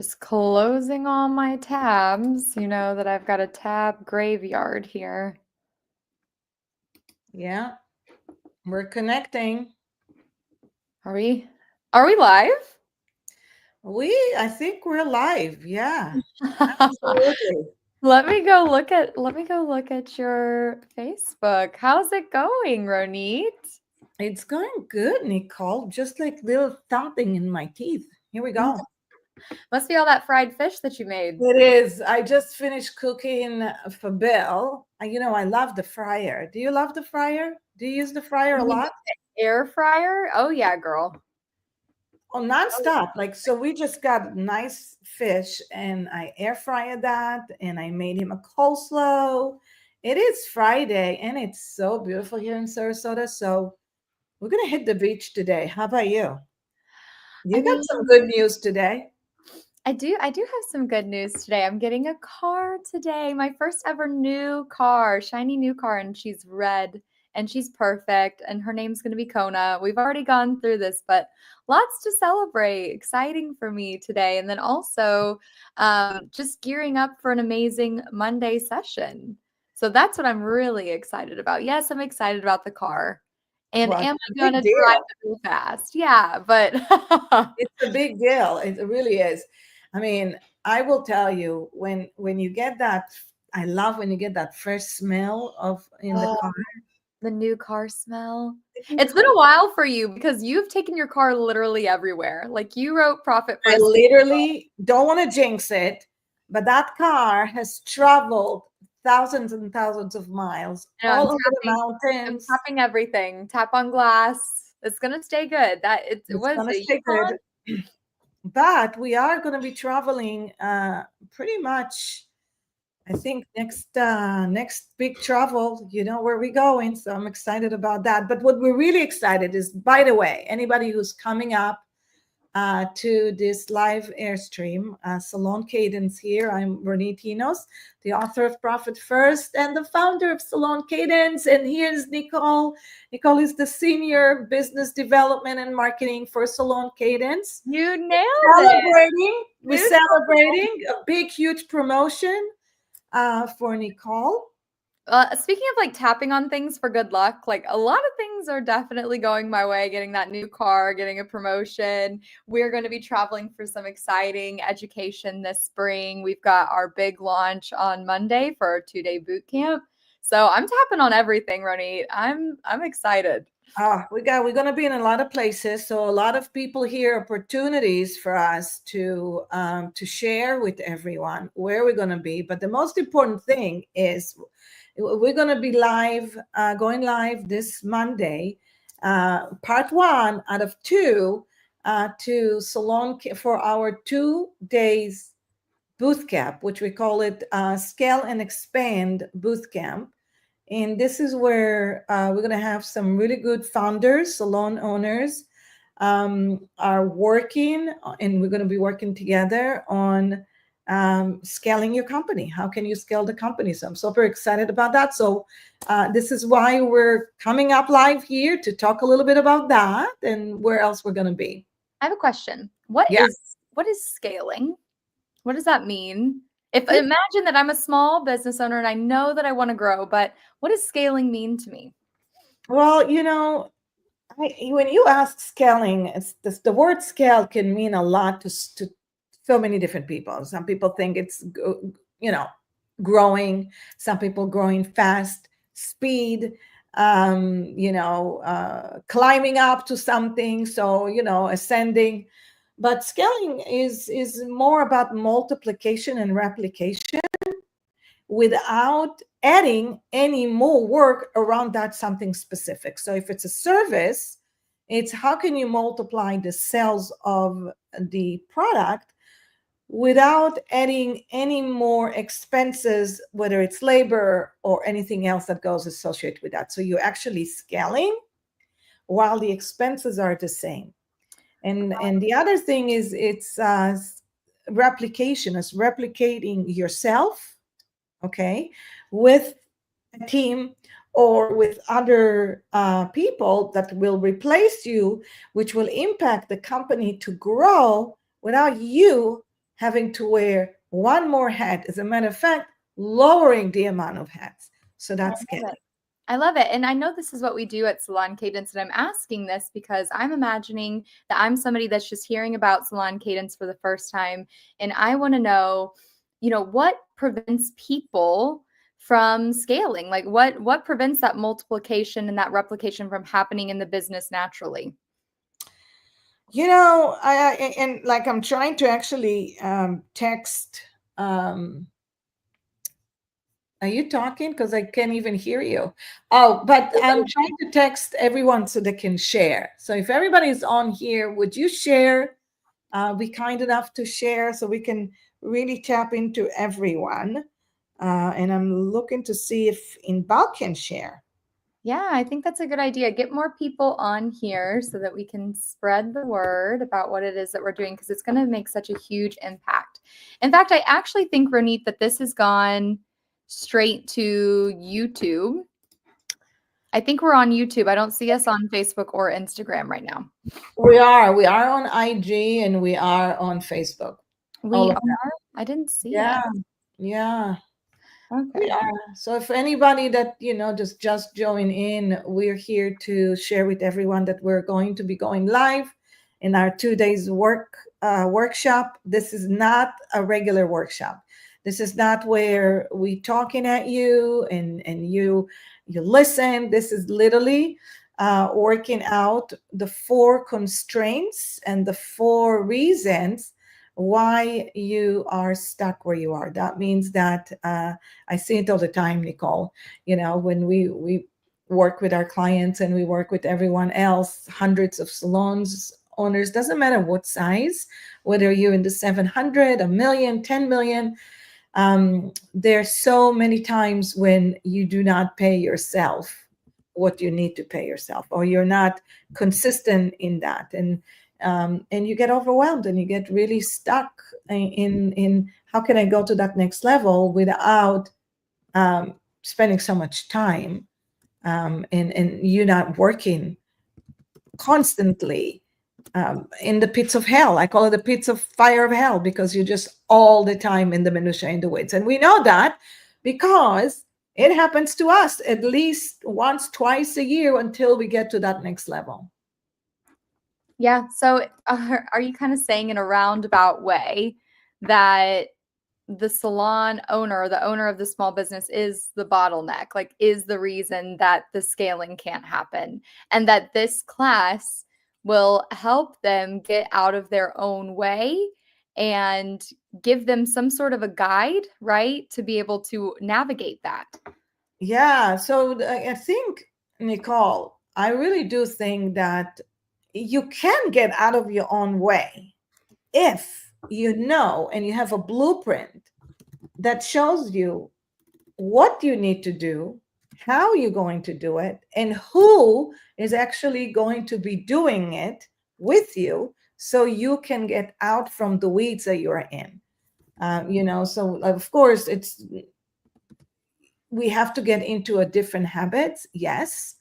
Just closing all my tabs. You know that I've got a tab graveyard here. Yeah, we're connecting. Are we? Are we live? I think we're live. Yeah, absolutely. Let me go look at your Facebook. How's it going, Ronit? It's going good, Nicole. Just like little thumping in my teeth. Here we go. Must be all that fried fish that you made. It is. I just finished cooking for Bill. I love the fryer. Do you love the fryer? Do you use the fryer a You mean lot? the air fryer? Oh yeah, girl. Oh, Oh, nonstop. Like, so we just got nice fish and I air fried that and I made him a coleslaw. It is Friday and it's so beautiful here in Sarasota. So we're going to hit the beach today. How about you? I You got mean, some good news today. I do have some good news today. I'm getting a car today. My first ever new car, shiny new car, and she's red and she's perfect. And her name's going to be Kona. We've already gone through this, but lots to celebrate. Exciting for me today. And then also just gearing up for an amazing Monday session. So that's what I'm really excited about. Yes, I'm excited about the car. And Well, am it's I a going big to drive deal. it real fast? Yeah, but It's a big deal. It really is. I mean, I will tell you when you get that, I love when you get that fresh smell of in the oh, car. the new car smell. You It's been a while for you because you've taken your car literally everywhere. Like you wrote Profit I First. literally don't want to jinx it, but that car has traveled thousands and thousands of miles You know, all over the I'm mountains. tapping everything. Tap on glass. It's gonna stay good. It It's was going to a stay Yukon. good. But we are going to be traveling pretty much, I think, next big travel, where we're going. So I'm excited about that. But what we're really excited is, by the way, anybody who's coming up to this live airstream, Salon Cadence here. I'm Ronit Hinos, the author of Profit First and the founder of Salon Cadence. And here's Nicole. Nicole is the senior business development and marketing for Salon Cadence. You nailed it. We're Dude. celebrating a big, huge promotion for Nicole. Speaking of like tapping on things for good luck, like a lot of things are definitely going my way. Getting that new car, getting a promotion. We're going to be traveling for some exciting education this spring. We've got our big launch on Monday for our 2-day boot camp. So I'm tapping on everything, Ronit. I'm excited. We're gonna be in a lot of places, so a lot of people here, opportunities for us to share with everyone where we're gonna be. But the most important thing is we're gonna be live, going live this Monday, part one out of two, to for our 2 days boot camp, which we call it Scale and Expand Boot Camp. And this is where we're going to have some really good founders, salon owners, are working, and we're going to be working together on scaling your company. How can you scale the company? So I'm super excited about that. So this is why we're coming up live here to talk a little bit about that and where else we're going to be. I have a question. What Yeah. is scaling? What does that mean? If imagine that I'm a small business owner and I know that I want to grow, but what does scaling mean to me? Well, when you ask scaling, the word scale can mean a lot to so many different people. Some people think it's, growing. Some people growing fast, speed, climbing up to something. So, ascending. But scaling is more about multiplication and replication without adding any more work around that something specific. So if it's a service, it's how can you multiply the sales of the product without adding any more expenses, whether it's labor or anything else that goes associated with that. So you're actually scaling while the expenses are the same. And the other thing is it's replication, is replicating yourself, okay, with a team or with other people that will replace you, which will impact the company to grow without you having to wear one more hat. As a matter of fact, lowering the amount of hats. So that's scaling. I love it. And I know this is what we do at Salon Cadence. And I'm asking this because I'm imagining that I'm somebody that's just hearing about Salon Cadence for the first time. And I want to know, what prevents people from scaling? Like what prevents that multiplication and that replication from happening in the business naturally? And like I'm trying to actually text. Are you talking? Because I can't even hear you. Oh, but I'm trying to text everyone so they can share. So if everybody's on here, would you share? Be kind enough to share so we can really tap into everyone. And I'm looking to see if Inbal can share. Yeah, I think that's a good idea. Get more people on here so that we can spread the word about what it is that we're doing, because it's going to make such a huge impact. In fact, I actually think, Ronit, that this has gone straight to YouTube. I think we're on YouTube. I don't see us on Facebook or Instagram right now. We are on IG and we are on Facebook. We are? I didn't see it. Yeah. Okay. We are. So if anybody that, just join in, we're here to share with everyone that we're going to be going live in our 2 days workshop. This is not a regular workshop. This is not where we talking at you and you listen. This is literally working out the 4 constraints and the 4 reasons why you are stuck where you are. That means that I see it all the time, Nicole. When we work with our clients and we work with everyone else, hundreds of salons owners, doesn't matter what size, whether you're in the 700, a million, 10 million. There's so many times when you do not pay yourself what you need to pay yourself, or you're not consistent in that. And you get overwhelmed and you get really stuck in how can I go to that next level without spending so much time and you not working constantly in the pits of hell. I call it the pits of fire of hell, because you're just all the time in the minutia, in the weeds. And we know that because it happens to us at least once, twice a year until we get to that next level. Yeah. So are you kind of saying in a roundabout way that the salon owner, the owner of the small business, is the bottleneck, like is the reason that the scaling can't happen, and that this class will help them get out of their own way and give them some sort of a guide, right, to be able to navigate that? Yeah. So I think, Nicole, I really do think that you can get out of your own way if you know and you have a blueprint that shows you what you need to do, how you're going to do it, and who is actually going to be doing it with you, so you can get out from the weeds that you're in. So of course we have to get into a different habits, yes,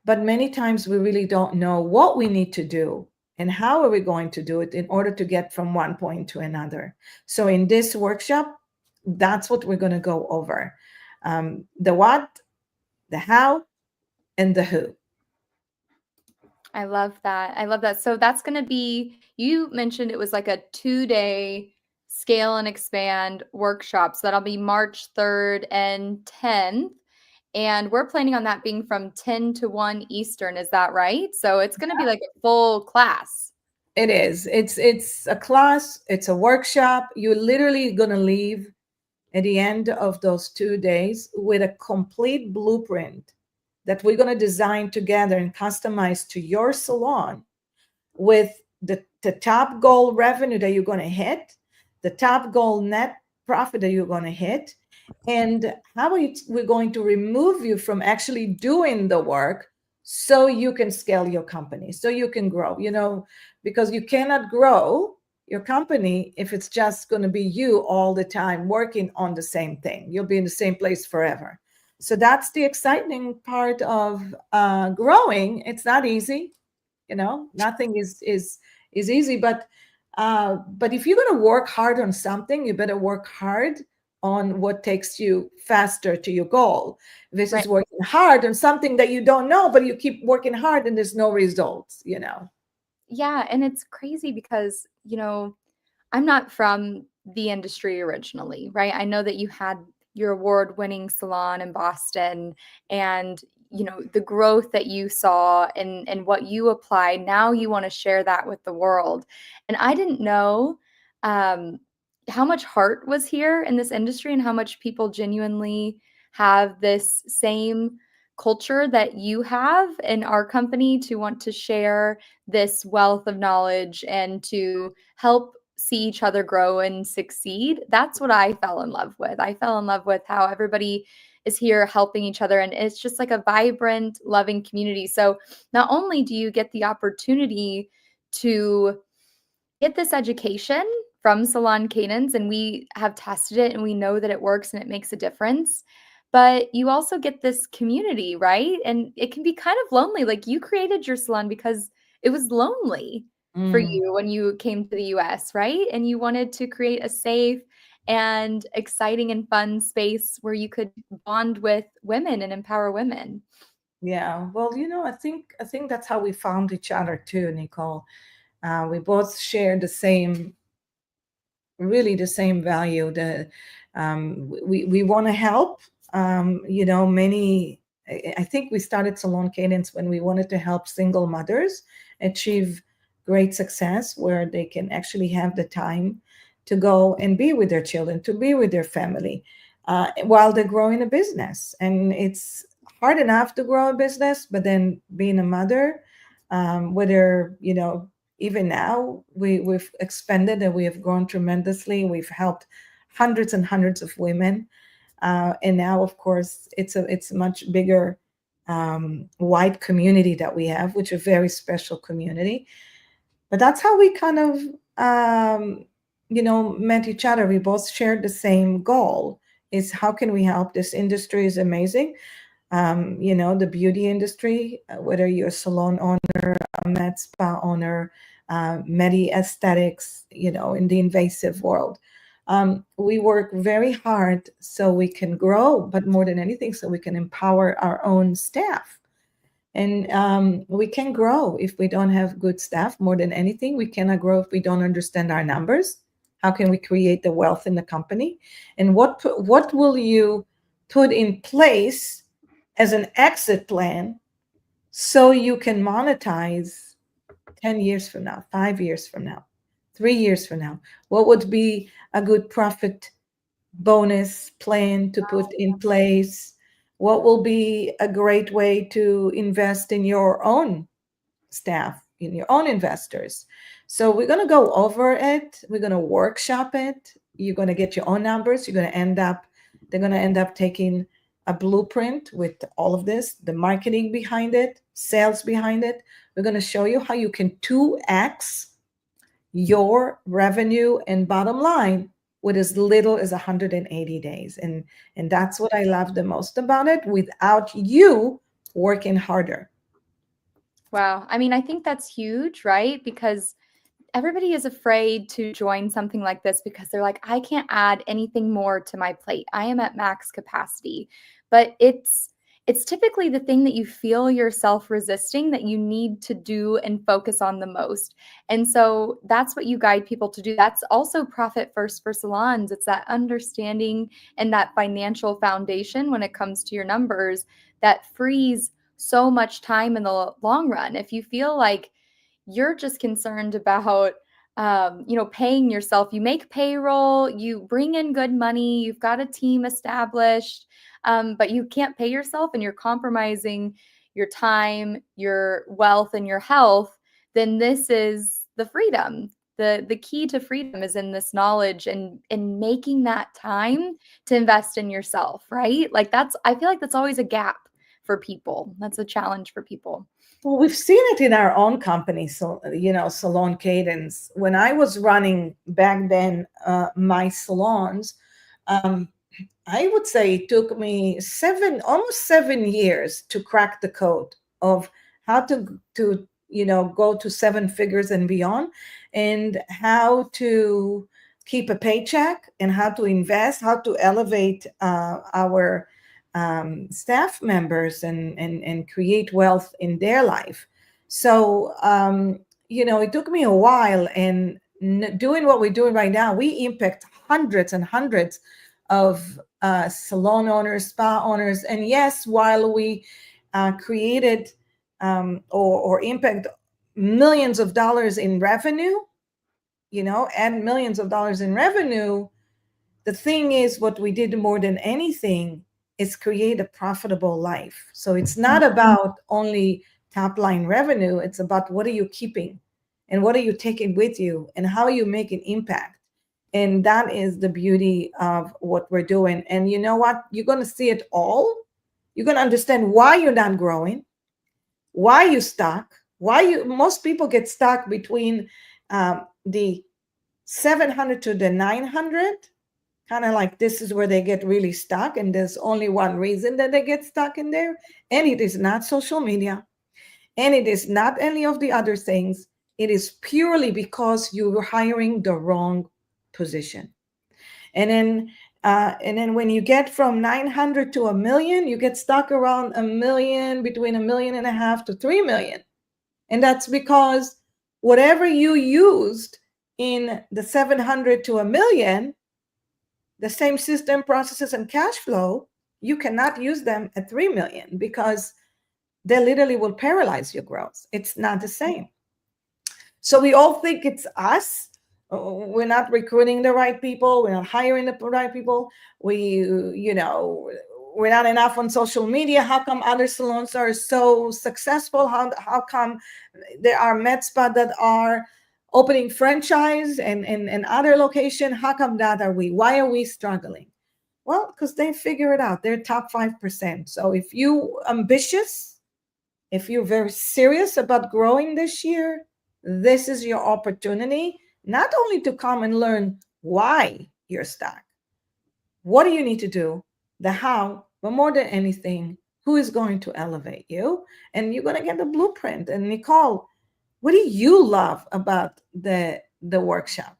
but many times we really don't know what we need to do and how are we going to do it in order to get from one point to another. So in this workshop, that's what we're going to go over. The what, the how, and the who. I love that. I love that. So that's going to be, you mentioned it was like a 2-day scale and expand workshop. So that'll be March 3rd and 10th. And we're planning on that being from 10 to 1 Eastern. Is that right? So it's going to be like a full class. It is. It's a class. It's a workshop. You're literally going to leave at the end of those 2 days with a complete blueprint that we're going to design together and customize to your salon, with the top goal revenue that you're going to hit, the top goal net profit that you're going to hit, and how we're going to remove you from actually doing the work so you can scale your company, so you can grow, because you cannot grow your company if it's just going to be you all the time working on the same thing. You'll be in the same place forever. So that's the exciting part of growing. It's not easy, nothing is easy, but But if you're going to work hard on something, you better work hard on what takes you faster to your goal versus Right. working hard on something that you don't know, but you keep working hard and there's no results, you know. Yeah, and it's crazy because, I'm not from the industry originally, right? I know that you had your award-winning salon in Boston and, the growth that you saw and what you applied. Now you want to share that with the world. And I didn't know um, how much heart was here in this industry and how much people genuinely have this same culture that you have in our company to want to share this wealth of knowledge and to help see each other grow and succeed. That's what I fell in love with. I fell in love with how everybody is here helping each other, and it's just like a vibrant, loving community. So not only do you get the opportunity to get this education from Salon Cadence, and we have tested it and we know that it works and it makes a difference. But you also get this community, right? And it can be kind of lonely. Like you created your salon because it was lonely for Mm. you when you came to the US, right? And you wanted to create a safe and exciting and fun space where you could bond with women and empower women. Yeah, well, I think that's how we found each other too, Nicole. We both share the same, really the same value. We want to help. Many. I think we started Salon Cadence when we wanted to help single mothers achieve great success, where they can actually have the time to go and be with their children, to be with their family, while they're growing a business. And it's hard enough to grow a business, but then being a mother, whether even now we've expanded and we have grown tremendously. We've helped hundreds and hundreds of women, and now of course it's a much bigger, wide community that we have, which is a very special community. But that's how we kind of met each other. We both shared the same goal: is how can we help? This industry is amazing. The beauty industry, whether you're a salon owner, a med spa owner, medi aesthetics, in the invasive world. We work very hard so we can grow, but more than anything, so we can empower our own staff. And we can grow if we don't have good staff. More than anything, we cannot grow if we don't understand our numbers. How can we create the wealth in the company? And what will you put in place as an exit plan so you can monetize 10 years from now, 5 years from now, 3 years from now? What would be a good profit bonus plan to put in place? What will be a great way to invest in your own staff, in your own investors? So we're going to go over it. We're going to workshop it. You're going to get your own numbers. They're going to end up taking a blueprint with all of this, the marketing behind it, sales behind it. We're going to show you how you can 2x your revenue and bottom line with as little as 180 days. And that's what I love the most about it, without you working harder. Wow. I mean, I think that's huge, right? Because everybody is afraid to join something like this because they're like, I can't add anything more to my plate. I am at max capacity. But it's typically the thing that you feel yourself resisting that you need to do and focus on the most. And so that's what you guide people to do. That's also profit first for salons. It's that understanding and that financial foundation when it comes to your numbers that frees so much time in the long run. If you feel like you're just concerned about paying yourself, you make payroll, you bring in good money, you've got a team established, but you can't pay yourself and you're compromising your time, your wealth, and your health, then this is the freedom. The key to freedom is in this knowledge and in making that time to invest in yourself, right? Like I feel like that's always a gap for people. That's a challenge for people. Well, we've seen it in our own company, so Salon Cadence. When I was running back then, my salons, um, I would say it took me almost 7 years to crack the code of how to go to seven figures and beyond, and how to keep a paycheck, and how to invest, how to elevate our staff members, and create wealth in their life. So it took me a while, and doing what we're doing right now, we impact hundreds and hundreds of salon owners, spa owners. And yes, while we created or impact millions of dollars in revenue, and millions of dollars in revenue, the thing is, what we did more than anything is create a profitable life. So it's not about only top line revenue. It's about what are you keeping, and what are you taking with you, and how you make an impact. And that is the beauty of what we're doing. And you know what? You're going to see it all. You're going to understand why you're not growing, why you stuck, most people get stuck between the 700 to the 900, kind of like this is where they get really stuck. And there's only one reason that they get stuck in there. And it is not social media. And it is not any of the other things. It is purely because you were hiring the wrong position. And then when you get from 900 to a million, you get stuck around a million, between $1.5 million to $3 million. And that's because whatever you used in the 700 to a million, the same system, processes, and cash flow, you cannot use them at 3 million, because they literally will paralyze your growth. It's not the same. So we all think it's us. We're not recruiting the right people. We're not hiring the right people. We're not enough on social media. How come other salons are so successful? How come there are med spa that are opening franchise and other location? How come that are we? Why are we struggling? Well, because they figure it out. They're top 5%. So if you ambitious, if you're very serious about growing this year, this is your opportunity, not only to come and learn why you're stuck, what do you need to do, the how, but more than anything, who is going to elevate you? And you're going to get the blueprint. And Nicole, what do you love about the workshop?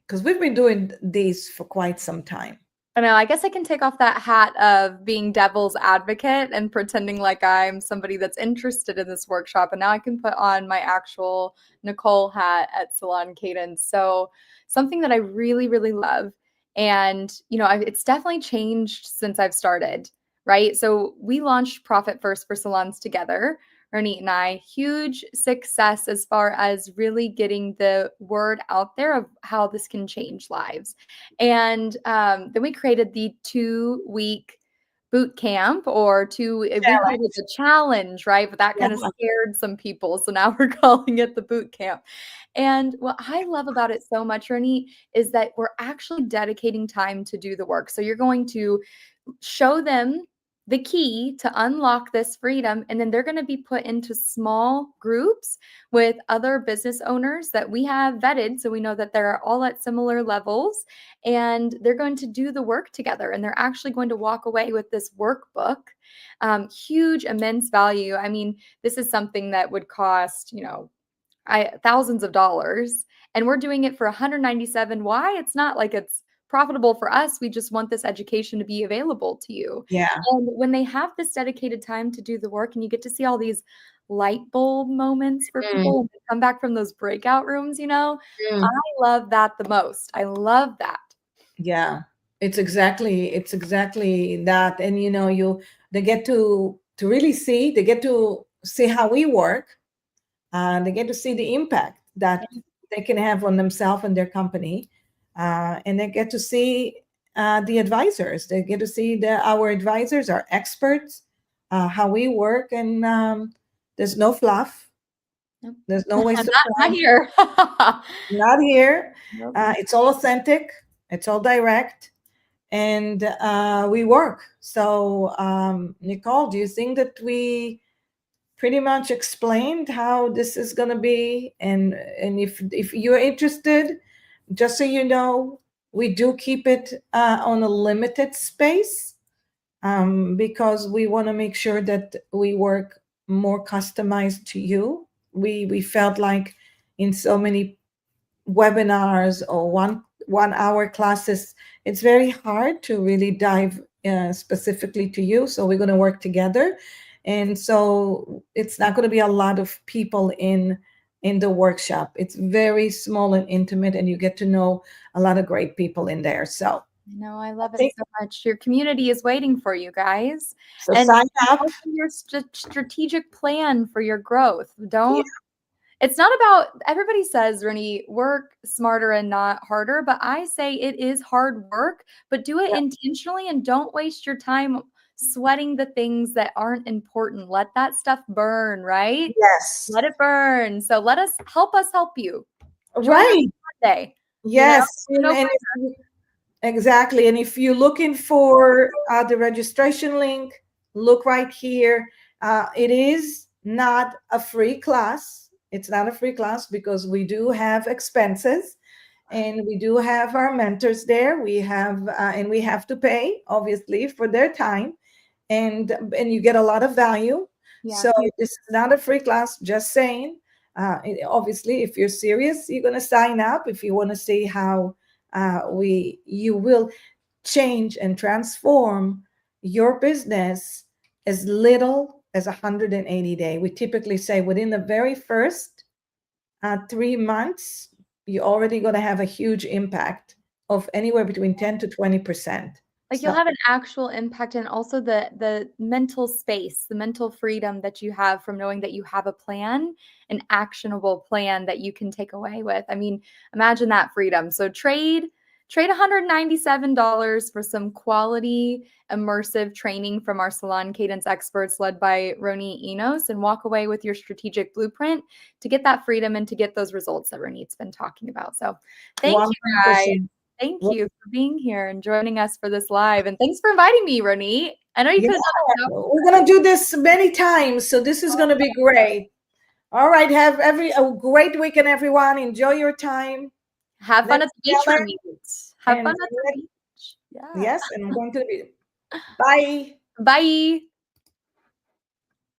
Because we've been doing these for quite some time. I know, I guess I can take off that hat of being devil's advocate and pretending like I'm somebody that's interested in this workshop. And now I can put on my actual Nicole hat at Salon Cadence. So something that I really, really love. And, it's definitely changed since I've started, right? So we launched Profit First for Salons together, Ronit and I. Huge success as far as really getting the word out there of how this can change lives. And then we created the 2-week boot camp, or we called it the challenge, right? But that kind of scared some people. So now we're calling it the boot camp. And what I love about it so much, Ronit, is that we're actually dedicating time to do the work. So you're going to show them the key to unlock this freedom, and then they're going to be put into small groups with other business owners that we have vetted, so we know that they're all at similar levels, and they're going to do the work together, and they're actually going to walk away with this workbook. Huge, immense value. I mean, this is something that would cost, thousands of dollars, and we're doing it for $197. Why? It's not like it's profitable for us. We just want this education to be available to you. Yeah. And when they have this dedicated time to do the work, and you get to see all these light bulb moments for people when they come back from those breakout rooms, I love that the most. I love that. Yeah, it's exactly that. And they get to really see, they get to see how we work, and they get to see the impact that they can have on themselves and their company. And they get to see the advisors. They get to see our advisors, our experts, how we work. And there's no fluff. Nope. There's no waste of Not time. here. Not here. Nope. It's all authentic. It's all direct. And we work. So, Nicole, do you think that we pretty much explained how this is going to be? And if you're interested, just so you know, we do keep it on a limited space, because we want to make sure that we work more customized to you we felt like in so many webinars or one hour classes, it's very hard to really dive specifically to you. So we're going to work together, and so it's not going to be a lot of people in the workshop. It's very small and intimate, and you get to know a lot of great people in there. So No, I love it think so much. Your community is waiting for you guys. so. And Sign up. also your strategic plan for your growth. Yeah. Don't, it's not about, everybody says, Renee, work smarter and not harder. But I say it is hard work, but do it Yeah. intentionally and don't waste your time sweating the things that aren't important. Let that stuff burn, right? Yes. Let it burn. So help us help you. Join us Right. Monday. Yes. No And exactly. And if you're looking for the registration link, look right here. It is not a free class. It's not a free class because we do have expenses, and we do have our mentors there. We have, and we have to pay, obviously, for their time, and you get a lot of value. Yeah, So this is not a free class, just saying. Obviously, if you're serious, you're going to sign up if you want to see how you will change and transform your business as little as 180 days. We typically say within the very first 3 months, you're already going to have a huge impact of anywhere between 10 to 20%. like you'll So have an actual impact, and also the mental space, the mental freedom that you have from knowing that you have a plan, an actionable plan that you can take away with. I mean, imagine that freedom. So trade $197 for some quality immersive training from our Salon Cadence experts led by Roni Enos, and walk away with your strategic blueprint to get that freedom and to get those results that Roni's been talking about. So thank you guys. 100%. Thank you for being here and joining us for this live. And thanks for inviting me, Roni. I know you Yeah, could have done we're going to do this many times, so this is going to be great. All right, have a great weekend, everyone. Enjoy your time. have fun at Let's the beach tell for it. me. Have fun And at the beach. Yeah. yes, and I'm going to be. Bye. Bye.